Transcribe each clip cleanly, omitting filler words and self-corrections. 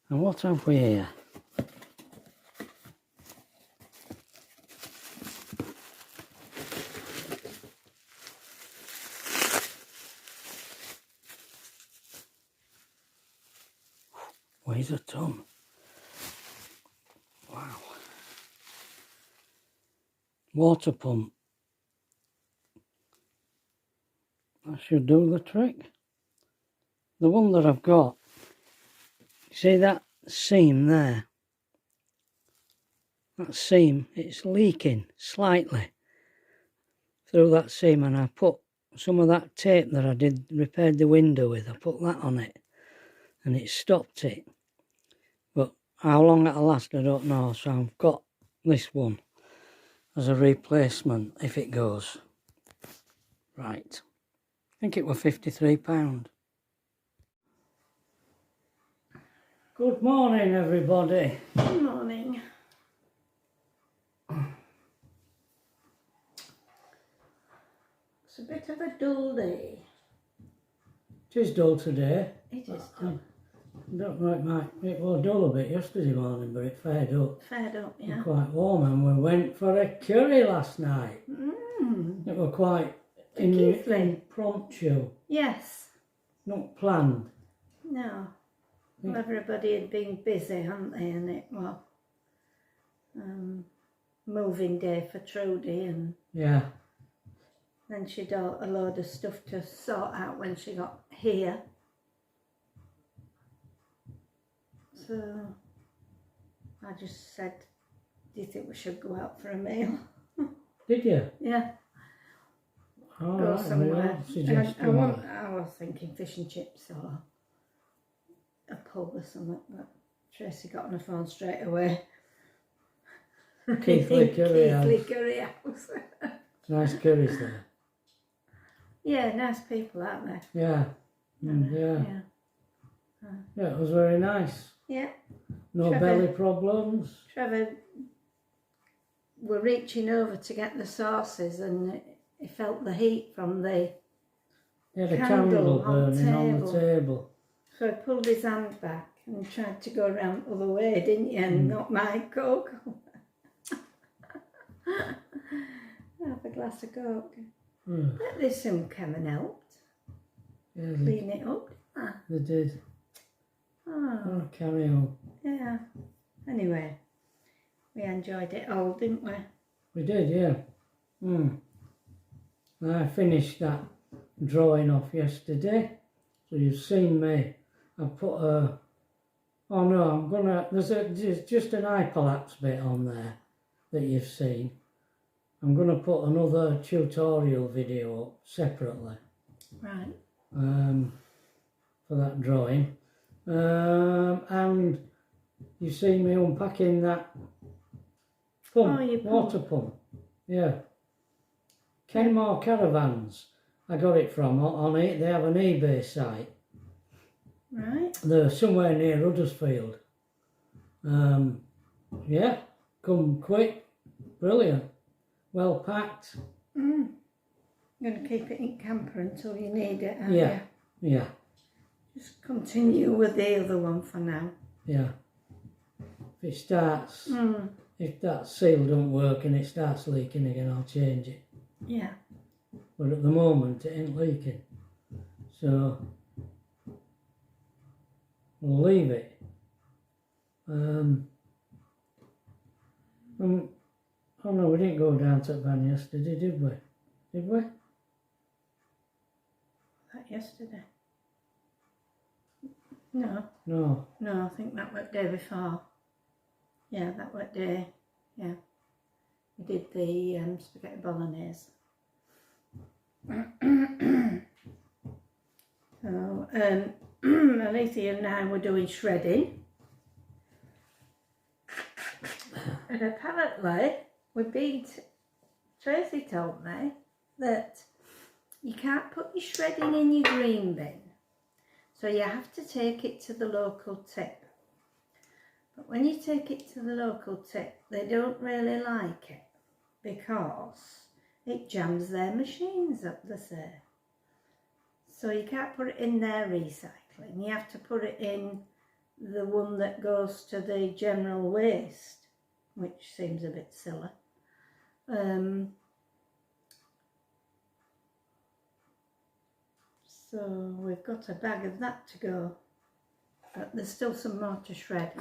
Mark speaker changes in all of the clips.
Speaker 1: And what have we here? Weighs a ton. Wow. Water pump. That should do the trick. The one that I've got, see that seam there? That seam, it's leaking slightly through that seam, and I put some of that tape that I repaired the window with, I put that on it and it stopped it. But how long it'll last I don't know, so I've got this one as a replacement if it goes. Right, I think it was £53. Good morning everybody.
Speaker 2: Good morning. It's a bit of a dull day.
Speaker 1: It is dull today.
Speaker 2: It is dull.
Speaker 1: I don't know, it was dull a bit yesterday morning, but it fared up.
Speaker 2: Fared up, yeah.
Speaker 1: It was quite warm, and we went for a curry last night. It was quite impromptu.
Speaker 2: Yes.
Speaker 1: Not planned.
Speaker 2: No. Well, everybody had been busy, hadn't they? And it was moving day for Trudy, and
Speaker 1: yeah.
Speaker 2: Then she'd a load of stuff to sort out when she got here. So I just said, do you think we should go out for a meal?
Speaker 1: Did you?
Speaker 2: Yeah.
Speaker 1: Oh,
Speaker 2: Go
Speaker 1: right,
Speaker 2: somewhere.
Speaker 1: I
Speaker 2: was thinking fish and chips or a pub or something, but Tracy got on the phone straight away.
Speaker 1: Keithley Curry
Speaker 2: House.
Speaker 1: Nice curries there.
Speaker 2: Yeah, nice people, aren't they?
Speaker 1: Yeah. Yeah. Yeah, it was very nice.
Speaker 2: Yeah.
Speaker 1: No belly problems.
Speaker 2: Trevor were reaching over to get the sauces, and he felt the heat from the
Speaker 1: candle burning on the table.
Speaker 2: So he pulled his hand back and tried to go around the other way, didn't you? And not my Coke. Have a glass of Coke. But they soon came and helped. Yeah, clean it up.
Speaker 1: They did.
Speaker 2: Oh,
Speaker 1: carry on.
Speaker 2: Yeah. Anyway, we enjoyed it all, didn't we?
Speaker 1: We did, yeah. I finished that drawing off yesterday. So you've seen me. I put a... Oh no, I'm gonna... There's just an eye collapse bit on there that you've seen. I'm gonna put another tutorial video up separately.
Speaker 2: Right.
Speaker 1: For that drawing. And you've seen me unpacking that pump, water pump. Yeah. Kenmore Caravans. I got it from on it. They have an eBay site.
Speaker 2: Right.
Speaker 1: They're somewhere near Huddersfield. Yeah, come quick, brilliant, well packed.
Speaker 2: You're going to keep it in camper until you need it, aren't
Speaker 1: you? Yeah.
Speaker 2: Just continue with the other one for now.
Speaker 1: Yeah. If it starts if that seal don't work and it starts leaking again, I'll change it.
Speaker 2: Yeah.
Speaker 1: But at the moment, it ain't leaking. So, we'll leave it. Oh no, we didn't go down to the van yesterday, did we? Did we?
Speaker 2: That yesterday? No.
Speaker 1: No.
Speaker 2: No, I think that was day before. Yeah, that was day. Yeah. We did the spaghetti bolognese. So, Alicia and I were doing shredding. And apparently, Tracy told me that you can't put your shredding in your green bin. So you have to take it to the local tip. But when you take it to the local tip, they don't really like it because it jams their machines up, they say. So you can't put it in their recycling. You have to put it in the one that goes to the general waste, which seems a bit silly. So we've got a bag of that to go, but there's still some more to shred.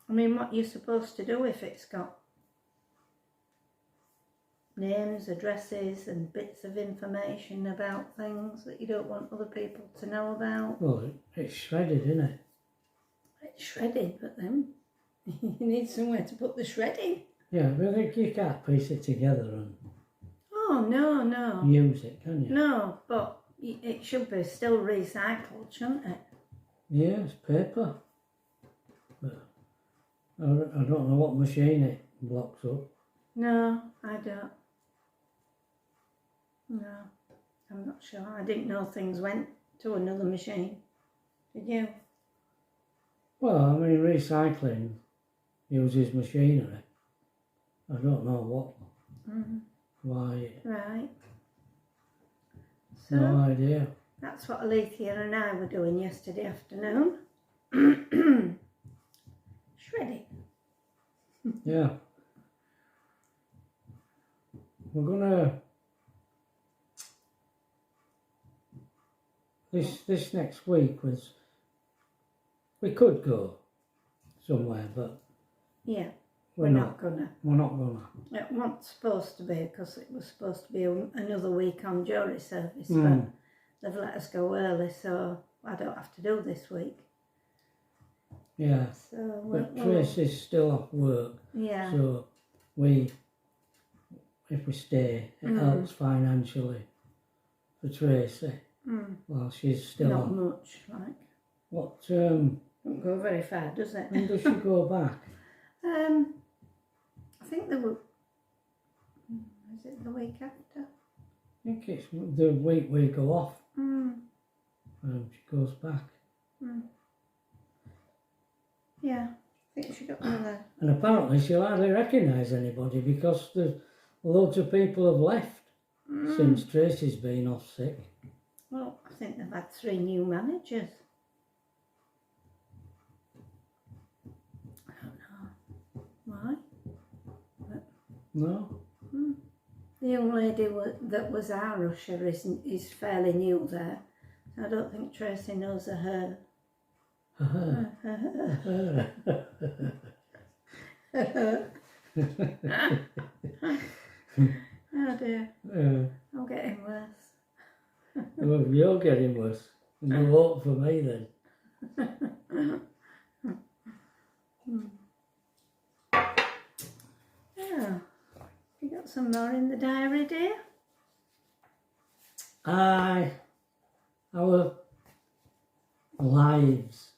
Speaker 2: I mean, what you're supposed to do if it's got names, addresses and bits of information about things that you don't want other people to know about.
Speaker 1: Well, it's shredded, isn't it?
Speaker 2: It's shredded, but then you need somewhere to put the shredding.
Speaker 1: Yeah, but I think you can't piece it together and
Speaker 2: Oh, no.
Speaker 1: use it, can you?
Speaker 2: No, but it should be still recycled, shouldn't it?
Speaker 1: Yeah, it's paper. But I don't know what machine it blocks up.
Speaker 2: No, I don't. No, I'm not sure. I didn't know things went to another machine. Did you?
Speaker 1: Well, I mean, recycling uses machinery. I don't know what, why,
Speaker 2: Right. So,
Speaker 1: no idea.
Speaker 2: that's what Alethea and I were doing yesterday afternoon. Shredding.
Speaker 1: Yeah. We're gonna, this next week we could go somewhere, but
Speaker 2: Yeah, we're not gonna.
Speaker 1: We're not gonna.
Speaker 2: It wasn't supposed to be because it was supposed to be another week on jury service, but they've let us go early, so I don't have to do this week.
Speaker 1: Yeah,
Speaker 2: so
Speaker 1: but Tracy's still off work,
Speaker 2: yeah.
Speaker 1: So if we stay, it helps financially for Tracy while she's still
Speaker 2: not
Speaker 1: on.
Speaker 2: much, like.
Speaker 1: What,
Speaker 2: Don't go very far, does it?
Speaker 1: when does she go back?
Speaker 2: I think is it the week after?
Speaker 1: I think it's the week we go off. She goes back.
Speaker 2: Yeah, I think she got another.
Speaker 1: And apparently she'll hardly recognise anybody because there's loads of people have left since Tracy's been off sick.
Speaker 2: Well, I think they've had 3 new managers. I don't know why. But
Speaker 1: No?
Speaker 2: the young lady that was our usher is fairly new there. I don't think Tracy knows her. Oh dear, I'm getting worse.
Speaker 1: Well, you're getting worse. No hope for me then.
Speaker 2: Yeah. You got some more in the diary, dear?
Speaker 1: Our lives.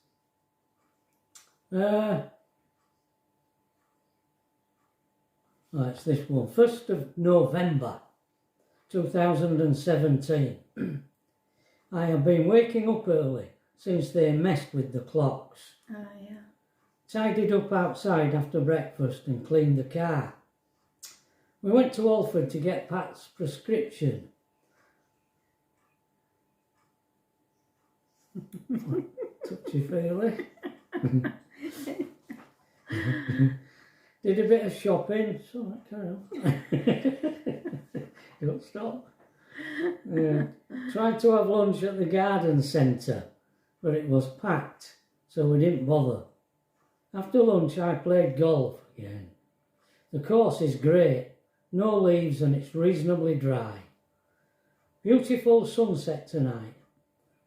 Speaker 1: It's this one. 1st of November 2017. I have been waking up early since they messed with the clocks.
Speaker 2: Oh, yeah.
Speaker 1: Tidied up outside after breakfast and cleaned the car. We went to Alford to get Pat's prescription. Touchy-feely. Did a bit of shopping. So carry on. You don't stop. Yeah. Tried to have lunch at the garden centre, but it was packed, so we didn't bother. After lunch I played golf again. The course is great, no leaves and it's reasonably dry. Beautiful sunset tonight.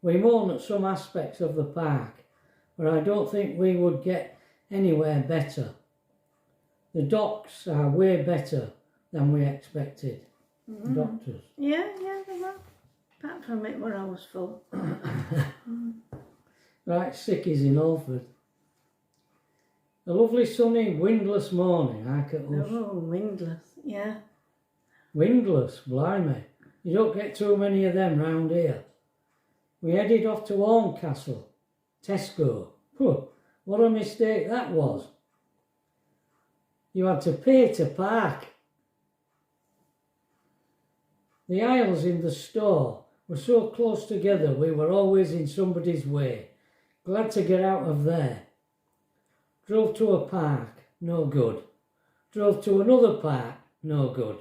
Speaker 1: We moan at some aspects of the park, but I don't think we would get anywhere better. The docks are way better than we expected. The doctors.
Speaker 2: Yeah, they were. Apart from it were always full.
Speaker 1: Right, sickies in Alford. A lovely sunny windless morning, I could us.
Speaker 2: Oh, windless, yeah.
Speaker 1: Windless, blimey. You don't get too many of them round here. We headed off to Horncastle, Tesco. What a mistake that was. You had to pay to park. The aisles in the store were so close together we were always in somebody's way. Glad to get out of there. Drove to a park, no good. Drove to another park, no good.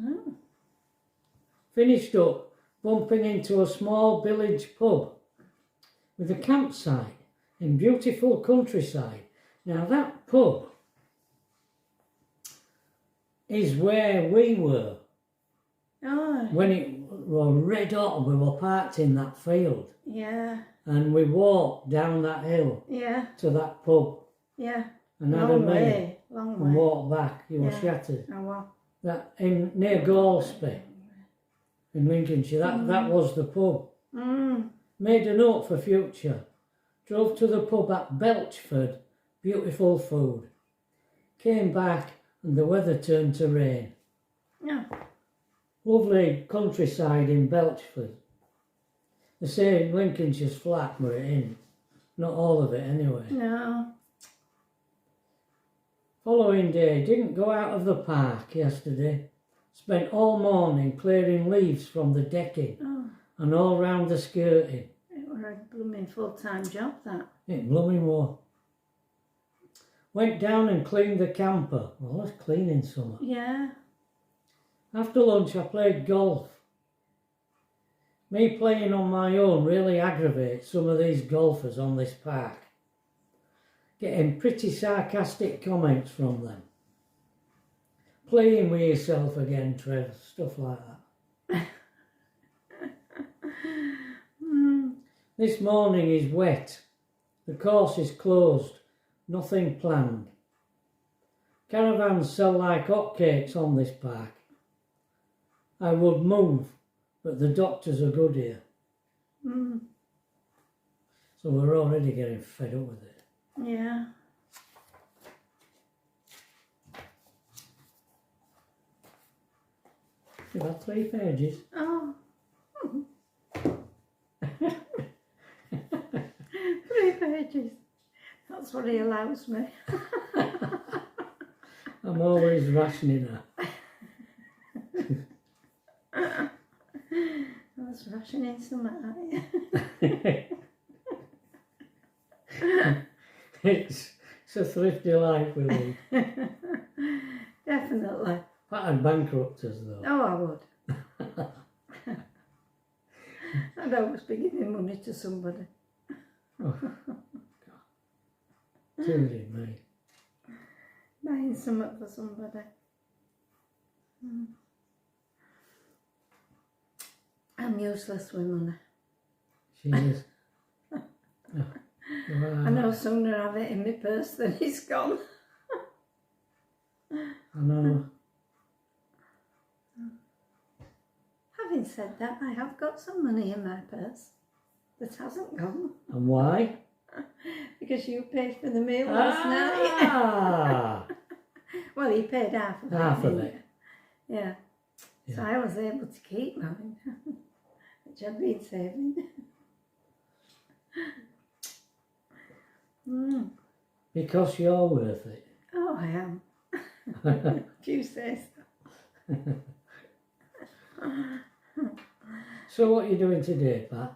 Speaker 2: Oh.
Speaker 1: Finished up bumping into a small village pub with a campsite in beautiful countryside. Now that pub is where we were.
Speaker 2: Oh.
Speaker 1: When it was red hot, we were parked in that field.
Speaker 2: Yeah.
Speaker 1: And we walked down that hill to that pub.
Speaker 2: Yeah.
Speaker 1: And had a meal.
Speaker 2: Long
Speaker 1: And
Speaker 2: way.
Speaker 1: walked back. You were shattered.
Speaker 2: Oh, well.
Speaker 1: That near Gorlesby in Lincolnshire. That was the pub. Made a note for future. Drove to the pub at Belchford. Beautiful food. Came back and the weather turned to rain.
Speaker 2: Yeah.
Speaker 1: Lovely countryside in Belchford. They say Lincolnshire's flat, but it ain't. Not all of it anyway.
Speaker 2: No.
Speaker 1: Following day, didn't go out of the park yesterday. Spent all morning clearing leaves from the decking and all round the skirting.
Speaker 2: It were a blooming full-time job, that.
Speaker 1: It blooming war. Went down and cleaned the camper. Well, that's cleaning summer.
Speaker 2: Yeah.
Speaker 1: After lunch I played golf. Me playing on my own really aggravates some of these golfers on this park. Getting pretty sarcastic comments from them. Playing with yourself again, Trev, stuff like that. This morning is wet. The course is closed. Nothing planned. Caravans sell like hotcakes on this park. I would move, but the doctors are good here. So we're already getting fed up with it.
Speaker 2: Yeah.
Speaker 1: You've had 3 pages.
Speaker 2: Oh. 3 pages. That's what he allows me.
Speaker 1: I'm always rationing her.
Speaker 2: I was rationing something.
Speaker 1: It's a thrifty life we lead.
Speaker 2: Definitely.
Speaker 1: That'd bankrupt us though.
Speaker 2: Oh, I would. I'd always be giving money to somebody.
Speaker 1: Oh, God. Dear me.
Speaker 2: Buying something for somebody. I'm useless with money.
Speaker 1: She is. Oh,
Speaker 2: I no sooner have it in my purse than it's gone.
Speaker 1: I know.
Speaker 2: Having said that, I have got some money in my purse that hasn't gone.
Speaker 1: And why?
Speaker 2: Because you paid for the meal last night. Well, you paid half of it.
Speaker 1: Half of it.
Speaker 2: Yeah. So I was able to keep mine, which I'd been saving.
Speaker 1: Because you're worth it.
Speaker 2: Oh, I am. If you say so.
Speaker 1: So what are you doing today, Pat?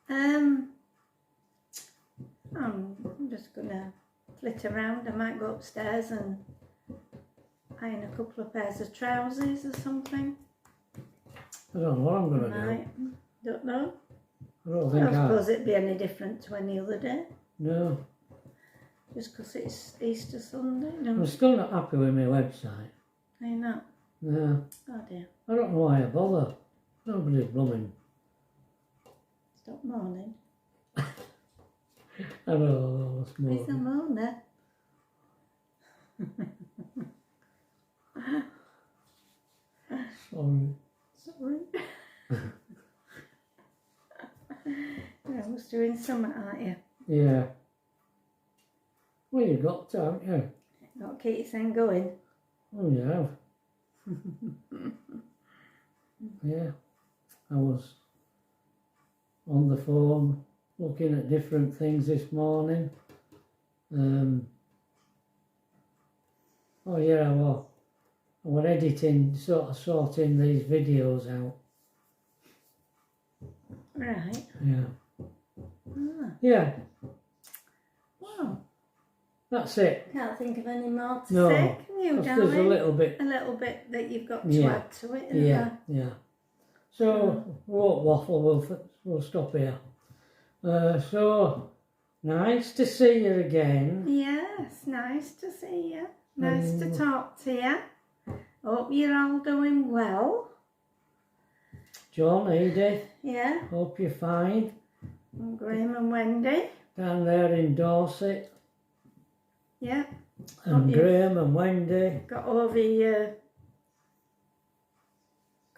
Speaker 2: I'm just gonna flit around. I might go upstairs and iron a couple of pairs of trousers or something.
Speaker 1: I don't know what I'm going to do.
Speaker 2: Right. Don't know.
Speaker 1: I don't think
Speaker 2: I suppose it'd be any different to any other day.
Speaker 1: No.
Speaker 2: Just because it's Easter Sunday. No.
Speaker 1: I'm still not happy with my website.
Speaker 2: Are you not?
Speaker 1: No.
Speaker 2: Oh dear.
Speaker 1: I don't know why I bother. Nobody's blooming.
Speaker 2: Stop moaning.
Speaker 1: I know, that's more.
Speaker 2: He's a moaner.
Speaker 1: Sorry.
Speaker 2: Sorry. I was doing something, aren't you?
Speaker 1: Yeah. Well, you got to, haven't you?
Speaker 2: Got to keep your thing going.
Speaker 1: Oh, you have. Yeah. I was on the phone looking at different things this morning. Oh yeah, I was editing, sort of sorting these videos out.
Speaker 2: Right.
Speaker 1: Yeah.
Speaker 2: Ah.
Speaker 1: Yeah,
Speaker 2: Wow.
Speaker 1: that's it.
Speaker 2: Can't think of any more to
Speaker 1: No,
Speaker 2: say, can you,
Speaker 1: 'cause
Speaker 2: darling?
Speaker 1: there's a little bit.
Speaker 2: A little bit that you've got to
Speaker 1: Yeah.
Speaker 2: add to it, isn't
Speaker 1: Yeah, yeah. So, we won't waffle, we'll stop here. So, nice to see you again.
Speaker 2: there? Yes, nice to see you. Nice to talk to you. Hope you're all doing well.
Speaker 1: John, Edith,
Speaker 2: Yeah.
Speaker 1: hope you're fine.
Speaker 2: And Graham and Wendy.
Speaker 1: Down there in Dorset.
Speaker 2: Yeah.
Speaker 1: And
Speaker 2: Hope you've
Speaker 1: Graham and Wendy.
Speaker 2: got over your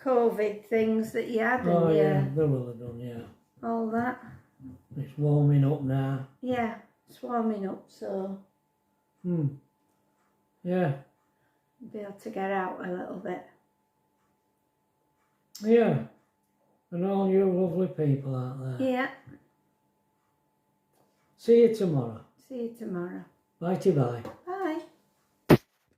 Speaker 2: COVID things that you had
Speaker 1: Oh
Speaker 2: and
Speaker 1: yeah, they will have done, yeah.
Speaker 2: all that.
Speaker 1: It's warming up now.
Speaker 2: Yeah, it's warming up, so
Speaker 1: Yeah.
Speaker 2: you'll be able to get out a little bit.
Speaker 1: Yeah. And all you lovely people out there.
Speaker 2: Yeah.
Speaker 1: See you tomorrow.
Speaker 2: See you tomorrow.
Speaker 1: Bye-bye.